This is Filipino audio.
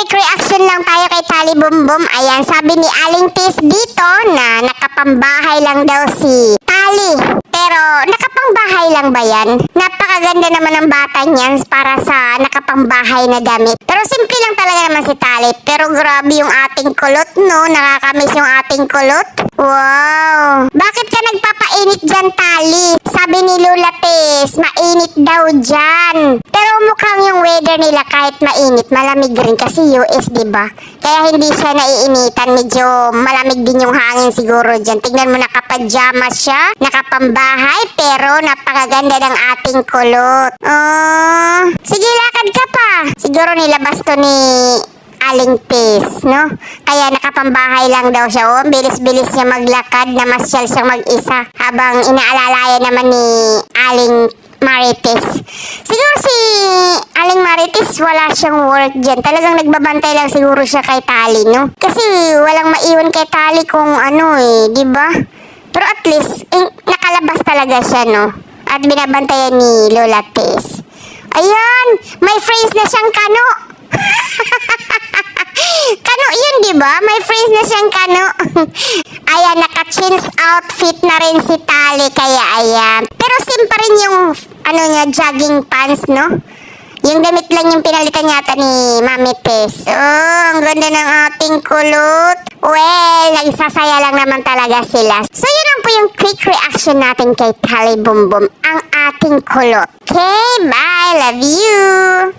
quick reaction lang tayo kay Tali Bumbum. Ayan, sabi ni Aling Tis dito na nakapambahay lang daw si Tali. Pero nakapangbahay lang ba yan? Napakaganda naman ng bata niyan para sa nakapangbahay na damit. Pero simple lang talaga naman si Tali. Pero grabe yung ating kulot, no? Nakakamiss yung ating kulot. Wow! Bakit ka nagpapainit dyan, Tali? Sabi ni Lola Tis, mainit daw dyan. Pero mukhang yung weather nila kahit mainit, malamig rin kasi US, diba? Kaya hindi siya naiinitan. Medyo malamig din yung hangin siguro dyan. Tingnan mo, nakapajama siya, nakapambahay, pero napakaganda ng ating kulot. Sige, lakad ka pa. Siguro nilabas to ni Aling Tis, no? Kaya nakapambahay lang daw siya. Oh, bilis-bilis niya maglakad, namasyal siyang mag-isa habang inaalalayan naman ni Aling Marites. Siguro si Aling Marites wala siyang work dyan. Talagang nagbabantay lang siguro siya kay Tali, no? Kasi walang maiwan kay Tali kung ano di ba? Pero at least nakalabas talaga siya, no? At binabantayan ni Lola Tis. Ayan, may phrase na siyang kano. Kano yun, di ba? May phrase na siyang kano. Ayan, naka-jeans outfit na rin si Tali, kaya ayan. Pero same pa rin yung, jogging pants, no? Yung damit lang yung pinalitan yata ni Mami Tess. Oh, ang ganda ng ating kulot. Well, nagsasaya lang naman talaga sila. So, yun lang po yung quick reaction natin kay Tali Bumbum, ang ating kulot. Okay, bye! Love you!